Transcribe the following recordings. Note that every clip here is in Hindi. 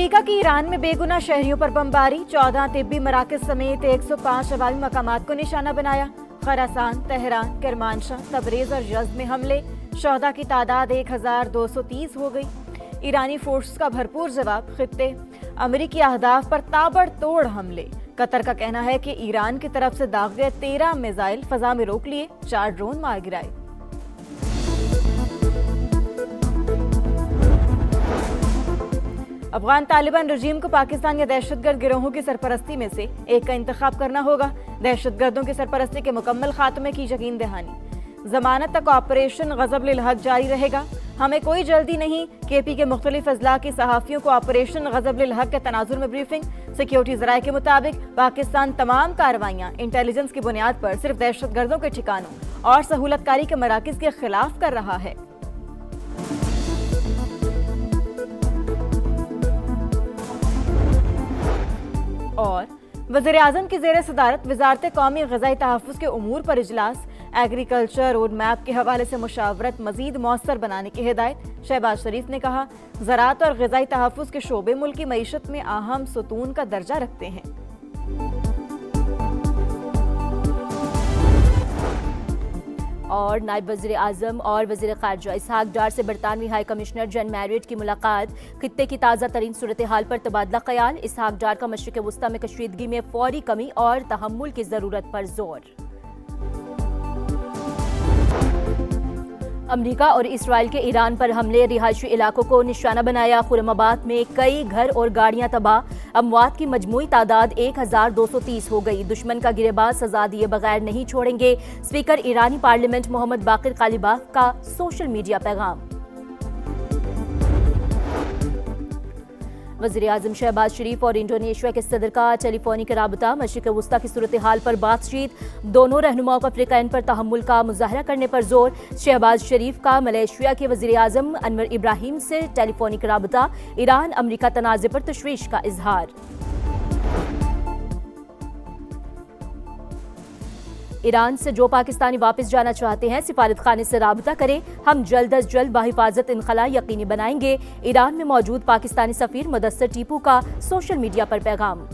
अमेरिका की ईरान में बेगुनाह शहरियों पर बमबारी, 14 तिब्बी मराकज समेत 105 अवामी मकामात को निशाना बनाया। खरासान, तेहरान, करमानशाह, तबरेज और यज़्द में हमले, शहदा की तादाद 1230 हो गई। ईरानी फोर्स का भरपूर जवाब, खित्ते अमेरिकी अहदाफ पर ताबड़तोड़ हमले। कतर का कहना है कि ईरान की तरफ से दाग गए 13 मिसाइल फजा में रोक लिए, 4 ड्रोन मार गिराए। अफगान तालिबान रजीम को पाकिस्तान या दहशतगर्द गिरोहों की सरपरस्ती में से एक का इंतखाब करना होगा। दहशतगर्दों की सरपरस्ती के मुकम्मल खात्मे की यकीन दहानी। जमानत तक ऑपरेशन गज़ब-उल हक जारी रहेगा। हमें कोई जल्दी नहीं। केपी के मुख्तलिफ अजला की सहाफ़ियों को ऑपरेशन गज़ब-उल हक के तनाजुर में ब्रीफिंग। सिक्योरिटी ज़राए के मुताबिक पाकिस्तान तमाम कार्रवाइयाँ इंटेलिजेंस की बुनियाद पर सिर्फ दहशतगर्दों के ठिकानों और सहूलतकारी के मराकज़ के खिलाफ कर रहा है। और वज़ीर-ए-आज़म की ज़ेर सदारत वज़ारत कौमी ग़िज़ाई तहफ़्फ़ुज़ के उमूर पर इजलास। एग्रीकल्चर रोड मैप के हवाले से मुशावरत मज़ीद मौसर बनाने की हिदायत। शहबाज शरीफ ने कहा, ज़राअत और ग़िज़ाई तहफ़्फ़ुज़ के शोबे मुल्क की मईशत में अहम सुतून का दर्जा रखते हैं। और नायब वज़ीर आज़म और वज़ीर ख़ारजा इसहाक डार से बरतानवी हाई कमिश्नर जन मैरियट की मुलाकात। खित्ते की ताज़ा तरीन सूरत हाल पर तबादला ख्याल। इसहाक डार का मशरिक़ वस्ता में कशीदगी में फौरी कमी और तहम्मुल की ज़रूरत पर जोर। अमरीका और इसराइल के ईरान पर हमले, रिहायशी इलाकों को निशाना बनाया। खुरमाबाद में कई घर और गाड़ियां तबाह। अमवात की मजमूई तादाद 1230 हो गई। दुश्मन का गिरेबाज सजा दिए बगैर नहीं छोड़ेंगे। स्पीकर ईरानी पार्लियामेंट मोहम्मद बाकिर कालिबाफ का सोशल मीडिया पैगाम। वज़ीर आज़म शहबाज शरीफ और इंडोनेशिया के सदर का टेलीफोनिक राबता। मशरिक़ वस्ता की सूरत हाल पर बातचीत। दोनों रहनुमाओं का अफ्रीकैन पर तहम्मुल का मुज़ाहरा करने पर जोर। शहबाज शरीफ का मलेशिया के वज़ीर आज़म अनवर इब्राहिम से टेलीफोनिक राबता। ईरान अमरीका तनाज़े पर तशवीश का इजहार। ईरान से जो पाकिस्तानी वापस जाना चाहते हैं सिफारत खाने से राबता करें। हम जल्द अज जल्द बाहिफाजत इनखला यकीनी बनाएंगे। ईरान में मौजूद पाकिस्तानी सफ़ीर मुदस्सर टीपू का सोशल मीडिया पर पैगाम।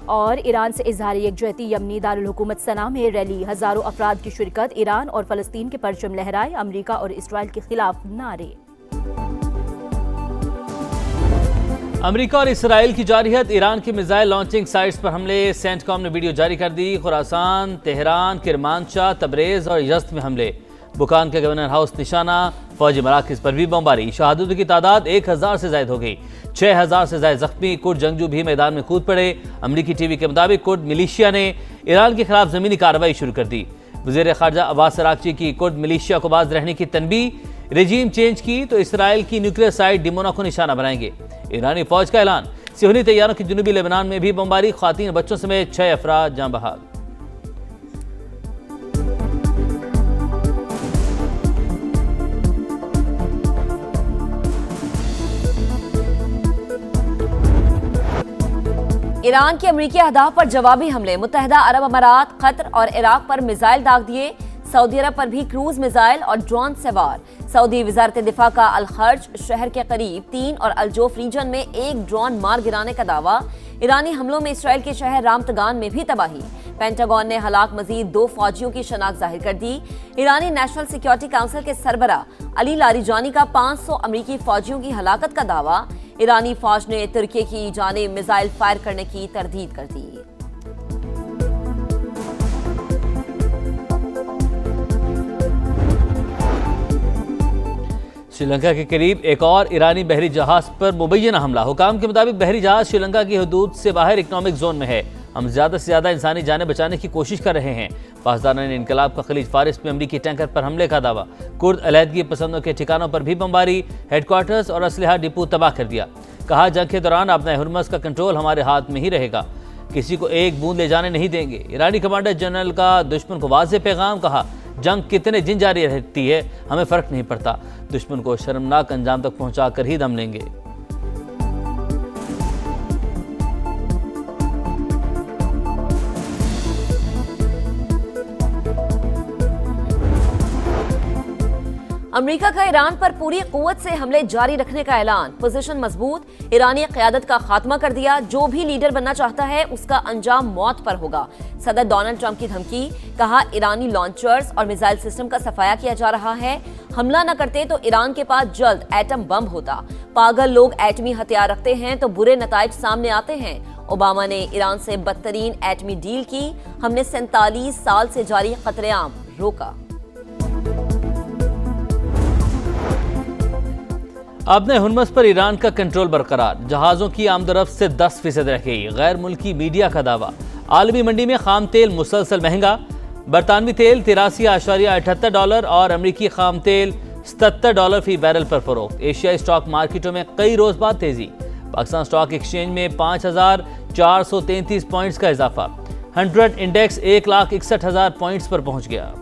और ईरान से इजहार यकजहती। यमनी दारुल हुकूमत सना में रैली, हज़ारों अफराद की शिरकत। ईरान और फ़लस्तीन के परचम लहराए। अमरीका और इसराइल के खिलाफ नारे। अमेरिका और इसराइल की जारहियत, ईरान की मिसाइल लॉन्चिंग साइट्स पर हमले। सेंटकॉम ने वीडियो जारी कर दी। खुरासान, तेहरान, किरमानशाह, तबरेज और यज़्द में हमले। बुकान के गवर्नर हाउस निशाना। फौजी मराकज़ पर भी बमबारी। शहादतों की तादाद 1000 से ज़ायद हो गई। 6000 से ज़ायद जख्मी। कुर्द जंगजू भी मैदान में कूद पड़े। अमरीकी टीवी के मुताबिक कुर्द मिलिशिया ने ईरान के खिलाफ ज़मीनी कार्रवाई शुरू कर दी। वज़ीर ख़ारजा अब्बास अराग़ची की कुर्द मिलिशिया को बाज रहने की तनबीह। रेजीम चेंज की तो इसराइल की न्यूक्लियर साइट डिमोना को निशाना बनाएंगे। ईरानी फौज का ऐलान। सिहनी तैयारों की जनूबी लेबनान में भी बमबारी। ख़वातीन बच्चों समेत 6 अफराद जाँ बहक। ईरान के अमरीकी अहदाफ पर जवाबी हमले। मुत्तहिदा अरब अमारात, कतर और इराक पर मिसाइल दाग दिए। सऊदी अरब पर भी क्रूज मिसाइल और ड्रोन सवार। सऊदी वजारत दिफा का अल-खर्ज शहर के करीब 3 और अल-जोफ रीजन में 1 ड्रोन मार गिराने का दावा। ईरानी हमलों में इसराइल के शहर रामतगान में भी तबाही। पेंटागन ने हलाक मजीद 2 फौजियों की शनाख्त जाहिर कर दी। ईरानी नेशनल सिक्योरिटी काउंसिल के सरबरा अली लारीजानी का 500 अमरीकी फौजियों की हलाकत का दावा। ईरानी फौज ने तुर्की की जानिब मिसाइल फायर करने की तरदीद कर दी। श्रीलंका के करीब एक और ईरानी बहरी जहाज पर मुबैना हमला। हुकाम के मुताबिक बहरी जहाज श्रीलंका की हदूद से बाहर इकनॉमिक जोन में है। हम ज़्यादा से ज़्यादा इंसानी जानें बचाने की कोशिश कर रहे हैं। पासदारान इनकलाब का खलीज फारिस में अमरीकी टैंकर पर हमले का दावा। कुर्द अलहदगी पसंदों के ठिकानों पर भी बमबारी। हेडक्वार्टर्स और असलहा डिपो तबाह कर दिया। कहा, जंग के दौरान अपना हुर्मस का कंट्रोल हमारे हाथ में ही रहेगा। किसी को एक बूंद ले जाने नहीं देंगे। ईरानी कमांडर जनरल का दुश्मन को वाज़ेह पैगाम। कहा, जंग कितने दिन जारी रहती है हमें फ़र्क नहीं पड़ता। दुश्मन को शर्मनाक अंजाम तक पहुंचा कर ही दम लेंगे। अमेरिका का ईरान पर पूरी कुव्वत से हमले जारी रखने का ऐलान, पोजीशन मजबूत, ईरानी क़यादत का खात्मा कर दिया, जो भी लीडर बनना चाहता है उसका अंजाम मौत पर होगा। सदर डोनाल्ड ट्रंप की धमकी, कहा ईरानी लॉन्चर्स और मिसाइल सिस्टम का सफाया किया जा रहा है, हमला न करते तो ईरान के पास जल्द एटम बम होता। पागल लोग एटमी हथियार रखते हैं तो बुरे नताइज सामने आते हैं। ओबामा ने ईरान से बदतरीन एटमी डील की, हमने 47 साल से जारी कतलेआम रोका। अपने हुर्मुज़ पर ईरान का कंट्रोल बरकरार, जहाज़ों की आमदरफ्त से 10% रह गई। गैर मुल्की मीडिया का दावा, आलमी मंडी में खाम तेल मुसलसल महंगा। बरतानवी तेल $83.78 और अमरीकी खाम तेल $77 फी बैरल पर फरोख्त। एशियाई स्टॉक मार्केटों में कई रोज बाद तेजी। पाकिस्तान स्टॉक एक्सचेंज में 5,433 पॉइंट्स का इजाफा। 100 इंडेक्स 1,61,000 पॉइंट्स पर पहुंच गया।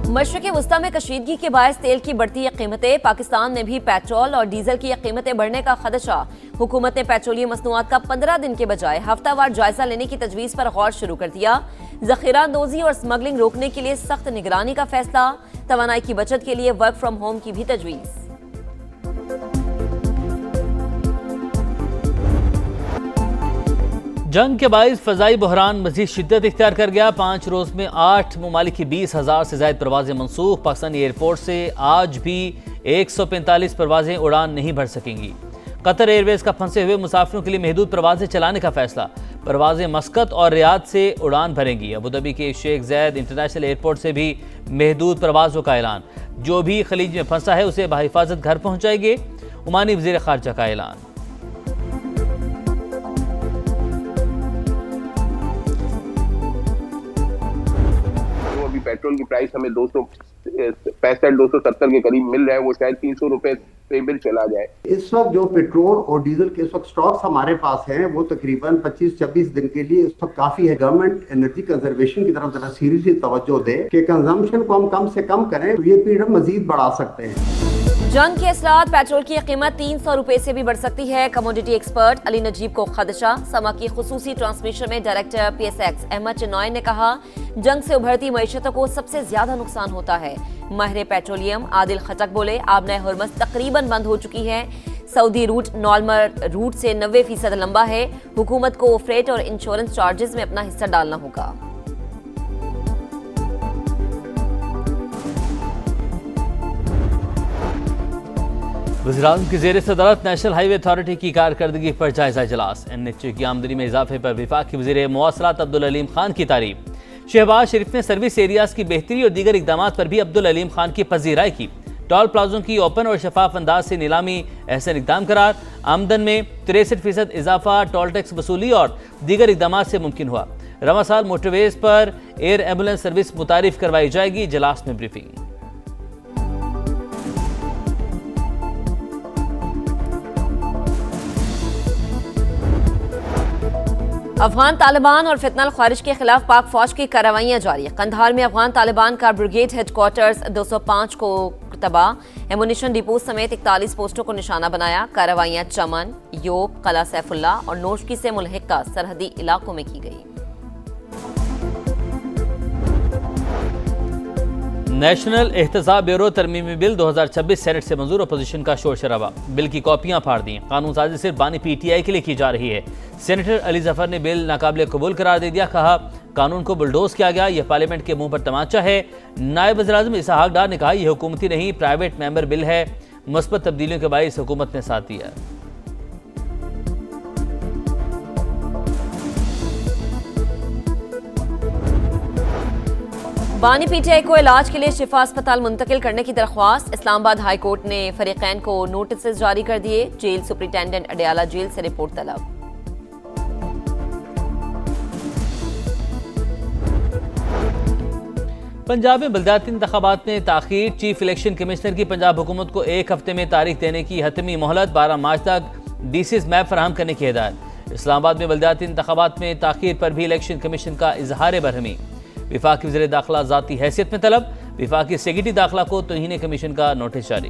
मशरिक़ी वुस्ता में कशीदगी के बायस तेल की बढ़ती कीमतें, पाकिस्तान में भी पेट्रोल और डीजल की कीमतें बढ़ने का खदशा। हुकूमत ने पेट्रोलियम मसनूआत का 15 दिन के बजाय हफ्तावार जायजा लेने की तजवीज़ पर गौर शुरू कर दिया। ज़ख़ीरा अंदोज़ी और स्मगलिंग रोकने के लिए सख्त निगरानी का फैसला, तवानाई की बचत के लिए वर्क फ्रॉम होम की भी तजवीज़। जंग के बाइस फ़ज़ाई बहरान मज़ीद शिद्दत इख्तियार कर गया। 5 रोज़ में 8 ममालिक की 20,000 से ज़ायद परवाज़ें मनसूख। पाकिस्तानी एयरपोर्ट से आज भी 145 परवाज़ें उड़ान नहीं भर सकेंगी। कतर एयरवेज़ का फंसे हुए मुसाफिरों के लिए महदूद परवाज़ें चलाने का फैसला। परवाज़ें मस्कत और रियाद से उड़ान भरेंगी। अबूधाबी के शेख ज़ैद इंटरनेशनल एयरपोर्ट से भी महदूद परवाज़ों का ऐलान। जो भी खलीज में फंसा है उसे बहिफाजत घर पहुँचाएंगे। ओमानी वज़ीर ख़ारजा का ऐलान। पेट्रोल की प्राइस हमें 265-270 के करीब मिल रहा है, वो शायद 300 रुपए पे बिल चला जाए। इस वक्त जो पेट्रोल और डीजल के इस वक्त स्टॉक्स हमारे पास हैं वो तकरीबन 25-26 दिन के लिए इस वक्त काफी है। गवर्नमेंट एनर्जी कंजर्वेशन की तरफ जरा सीरियसली तवज्जो दे कि कंजम्पशन को हम कम से कम करें, तो ये पीरियड हम मजीद बढ़ा सकते हैं। जंग के असरात, पेट्रोल की कीमत 300 रुपए से भी बढ़ सकती है। कमोडिटी एक्सपर्ट अली नजीब को खदशा। समा की खुसूसी ट्रांसमिशन में डायरेक्टर PSX अहमद चिनॉय ने कहा, जंग से उभरती मईशतों को सबसे ज्यादा नुकसान होता है। माहिर पेट्रोलियम आदिल खटक बोले, आबना हुर्मुज़ तकरीबन बंद हो चुकी है। सऊदी रूट नॉर्मल रूट से 90% लंबा है। हुकूमत को फ्रेट और इंश्योरेंस चार्जेस में अपना हिस्सा डालना होगा। वज़ीर-ए-आज़म की ज़ेर सदारत नेशनल हाईवे अथॉरिटी की कारकर्दगी पर जायजा इजलास। NHA की आमदनी में इजाफे पर वफाकी वज़ीर मवासलात अब्दुल अलीम खान की तारीफ। शहबाज शरीफ ने सर्विस एरियाज की बेहतरी और दीगर इकदामात पर भी अब्दुल अलीम खान की पजीराई की। टोल प्लाजों की ओपन और शफाफ अंदाज से नीलामी एहसन इकदाम करार। आमदन में 63% इजाफा टोल टैक्स वसूली और दीगर इकदामात से मुमकिन हुआ। रवा साल मोटरवेज पर एयर एम्बुलेंस सर्विस मुतारिफ करवाई जाएगी। इजलास में ब्रीफिंग। अफगान तालिबान और फितनल ख्वारिज के खिलाफ पाक फौज की कार्रवाइयां जारी। कंधार में अफगान तालिबान का ब्रिगेड हेडक्वार्टर्स 205 को तबाह, एमुनिशन डिपो समेत 41 पोस्टों को निशाना बनाया। कार्रवाइयां चमन, योब, कला सैफुल्ला और नोशकी से मुल्हिका सरहदी इलाकों में की गई। नेशनल एहतसाब ब्यूरो तरमीमी बिल 2026 सेनेट से मंजूर। अपोजिशन का शोर शराबा, बिल की कॉपियां फाड़ दी। कानून साजी सिर्फ बानी PTI के लिए की जा रही है। सेनेटर अली जफर ने बिल नाकाबिल कबूल करार दे दिया। कहा, कानून को बुलडोज किया गया, यह पार्लियामेंट के मुंह पर तमाचा है। नायब वज़ीर-ए-आज़म इसहाक डार ने कहा, यह हुकूमती नहीं प्राइवेट मेंबर बिल है। मुस्बत तब्दीलियों के बाइस हुकूमत ने साथ दिया। बानी PTI को इलाज के लिए शिफा अस्पताल मुंतकिल करने की दरख्वास्त। इस्लामाबाद हाई कोर्ट ने फरीकैन को नोटिस जारी कर दिए। जेल सुपरिटेंडेंट अडयाला जेल से रिपोर्ट तलब। पंजाब में बलदियाती इंतखाबात में ताखीर। चीफ इलेक्शन कमिश्नर की पंजाब हुकूमत को 1 हफ्ते में तारीख देने की हतमी मोहलत। 12 मार्च तक DCs मैप फराहम करने की हिदायत। इस्लामाबाद में बलदियाती इंतखाबात में ताखीर पर भी इलेक्शन कमीशन का इजहार बरहमी। विफाकी वज़ीर दाखिला ज़ाती हैसियत में तलब। विफाकी सेक्रेटरी दाखिला को तौहीन कमीशन का नोटिस जारी।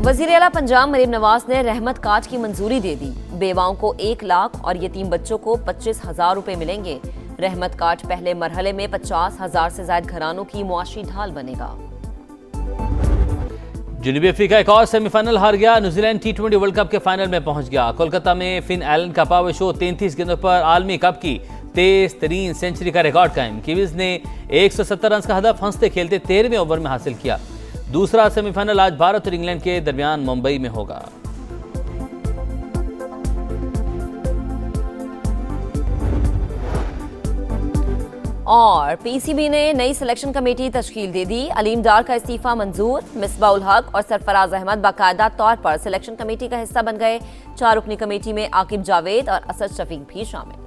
वजीर आला पंजाब मरीम नवाज ने रहमत कार्ड की मंजूरी दे दी। बेवाओं को 1 लाख और यतीम बच्चों को 25,000 रुपए मिलेंगे। रहमत कार्ड पहले मरहले में 50,000 से ज्यादा घरानों की मुआशी ढाल बनेगा। जनूबी अफ्रीका एक और सेमीफाइनल हार गया। न्यूजीलैंड T20 वर्ल्ड कप के फाइनल में पहुंच गया। कोलकाता में फिन एलन का पावर शो 33 गेंदों पर आलमी कप की तेज तरीन सेंचुरी का रिकॉर्ड कायम। कीवीज ने 170 रन का हदफ हंसते खेलते 13वें ओवर में हासिल किया। दूसरा सेमीफाइनल आज भारत और इंग्लैंड के दरमियान मुंबई में होगा। और पीसीबी ने नई सिलेक्शन कमेटी तश्कील दे दी। अलीम डार का इस्तीफा मंजूर। मिसबाह उल हक और सरफराज अहमद बाकायदा तौर पर सिलेक्शन कमेटी का हिस्सा बन गए। 4 रुकनी कमेटी में आकिब जावेद और असद शफीक भी शामिल।